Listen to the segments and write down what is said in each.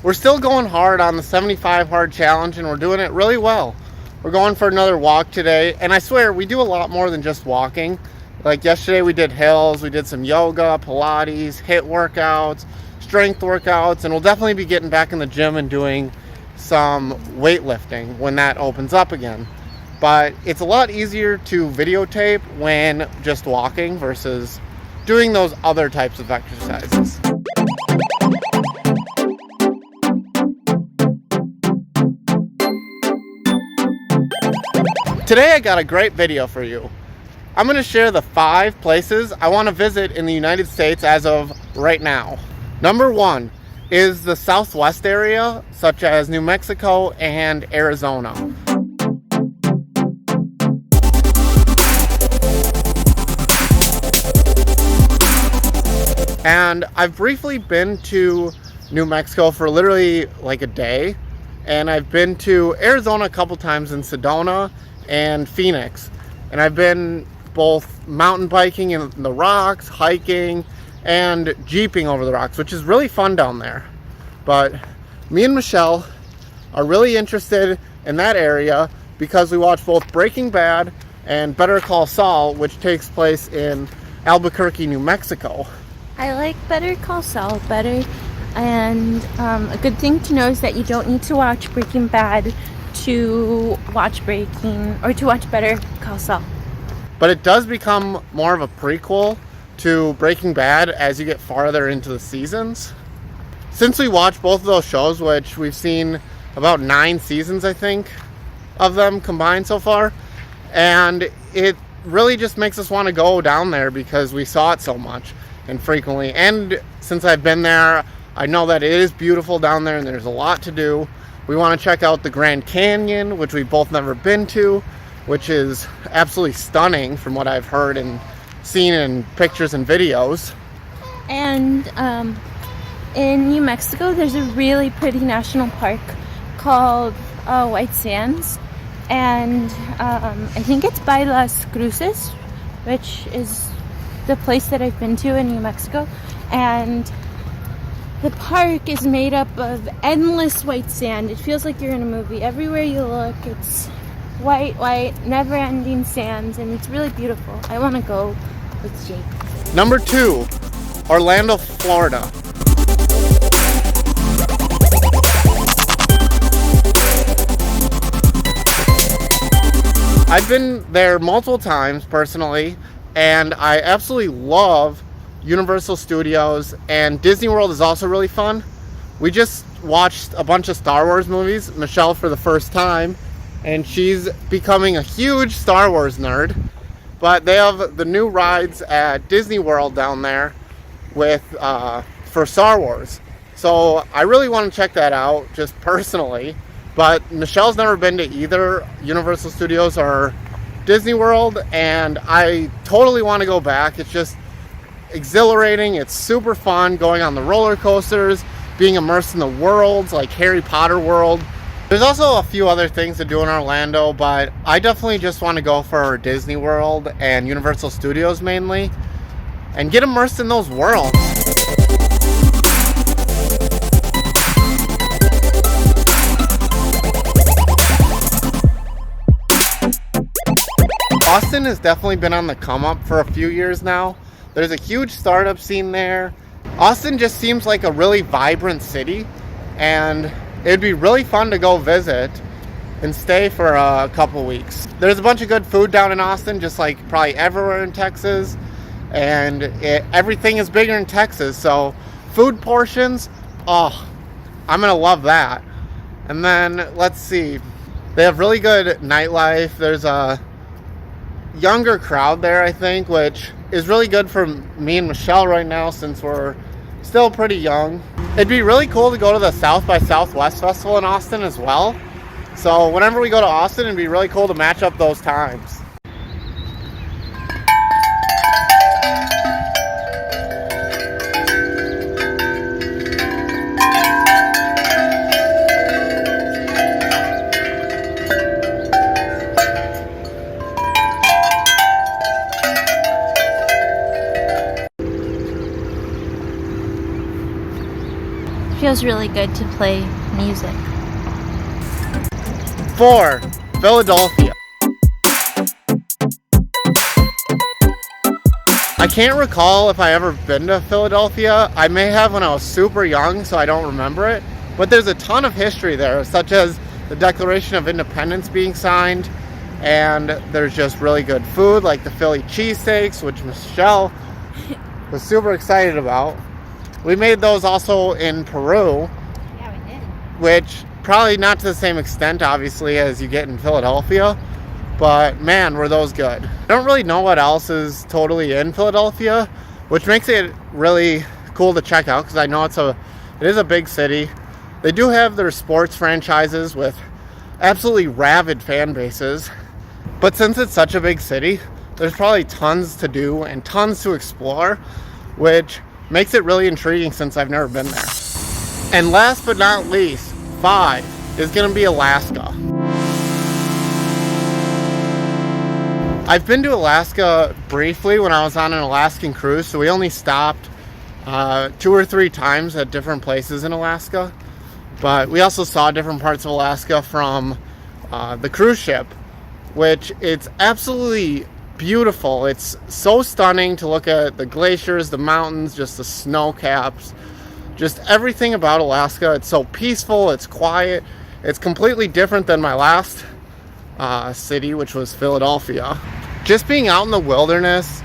we're still going hard on the 75 hard challenge, and we're doing it really well. We're going for another walk today, and I swear we do a lot more than just walking. Like yesterday we did hills, we did some yoga, Pilates, HIIT workouts, strength workouts, and we'll definitely be getting back in the gym and doing some weightlifting when that opens up again. But it's a lot easier to videotape when just walking versus doing those other types of exercises. Today I got a great video for you. I'm going to share the 5 places I want to visit in the United States as of right now. Number 1 is the Southwest area, such as New Mexico and Arizona. And I've briefly been to New Mexico for literally like a day, and I've been to Arizona a couple times in Sedona and Phoenix, and I've been both mountain biking in the rocks, hiking, and jeeping over the rocks, which is really fun down there. But me and Michelle are really interested in that area because we watched both Breaking Bad and Better Call Saul, which takes place in Albuquerque, New Mexico. I like Better Call Saul better, and a good thing to know is that you don't need to watch Breaking Bad to watch Better Call Saul. But it does become more of a prequel to Breaking Bad as you get farther into the seasons. Since we watched both of those shows, which we've seen about 9 seasons, I think, of them combined so far, and it really just makes us want to go down there because we saw it so much and frequently. And since I've been there, I know that it is beautiful down there and there's a lot to do. We want to check out the Grand Canyon, which we've both never been to, which is absolutely stunning from what I've heard and seen in pictures and videos. And in New Mexico, there's a really pretty national park called White Sands, and I think it's by Las Cruces, which is the place that I've been to in New Mexico. And the park is made up of endless white sand. It feels like you're in a movie. Everywhere you look, it's white, never-ending sands, and it's really beautiful. I want to go with Jake. Number 2, Orlando, Florida. I've been there multiple times personally, and I absolutely love Universal Studios, and Disney World is also really fun. We just watched a bunch of Star Wars movies, Michelle for the first time, and she's becoming a huge Star Wars nerd. But they have the new rides at Disney World down there with for Star Wars. So I really want to check that out just personally. But Michelle's never been to either Universal Studios or Disney World, and I totally want to go back. It's just exhilarating. It's super fun going on the roller coasters, being immersed in the worlds like Harry Potter World. There's also a few other things to do in Orlando, but I definitely just want to go for Disney World and Universal Studios mainly and get immersed in those worlds. Austin has definitely been on the come up for a few years now. There's a huge startup scene there. Austin just seems like a really vibrant city, and it'd be really fun to go visit and stay for a couple weeks. There's a bunch of good food down in Austin, just like probably everywhere in Texas, and everything is bigger in Texas, so food portions, oh, I'm gonna love that. And then let's see, they have really good nightlife. There's a younger crowd there, I think, which is really good for me and Michelle right now since we're still pretty young. It'd be really cool to go to the South by Southwest Festival in Austin as well. So whenever we go to Austin, it'd be really cool to match up those times. feels really good to play music. 4. Philadelphia. I can't recall if I ever been to Philadelphia. I may have when I was super young, so I don't remember it. But there's a ton of history there, such as the Declaration of Independence being signed, and there's just really good food like the Philly cheesesteaks, which Michelle was super excited about. We made those also in Peru. Yeah, we did. Which probably not to the same extent, obviously, as you get in Philadelphia. But man, were those good. I don't really know what else is totally in Philadelphia, which makes it really cool to check out because I know it is a big city. They do have their sports franchises with absolutely rabid fan bases. But since it's such a big city, there's probably tons to do and tons to explore, which makes it really intriguing since I've never been there. And last but not least, 5 is going to be Alaska. I've been to Alaska briefly when I was on an Alaskan cruise, so we only stopped 2 or 3 times at different places in Alaska. But we also saw different parts of Alaska from the cruise ship, which it's absolutely beautiful. It's so stunning to look at the glaciers, the mountains, just the snow caps, just everything about Alaska. It's so peaceful, it's quiet. It's completely different than my last city, which was Philadelphia. Just being out in the wilderness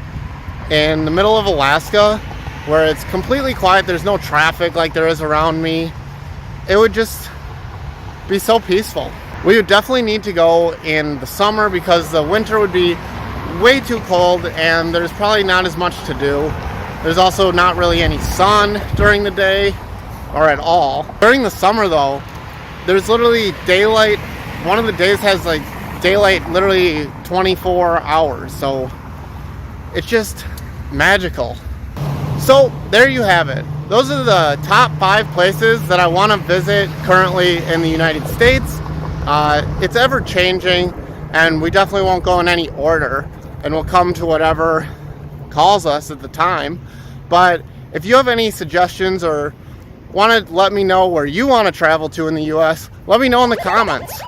in the middle of Alaska where it's completely quiet, there's no traffic like there is around me, it would just be so peaceful. We would definitely need to go in the summer because the winter would be way too cold and there's probably not as much to do. There's also not really any sun during the day or at all. During the summer though, there's literally daylight. One of the days has like daylight literally 24 hours, so it's just magical. So there you have it. Those are the top 5 places that I want to visit currently in the United States. It's ever changing and we definitely won't go in any order and we'll come to whatever calls us at the time. But if you have any suggestions or want to let me know where you want to travel to in the US, let me know in the comments.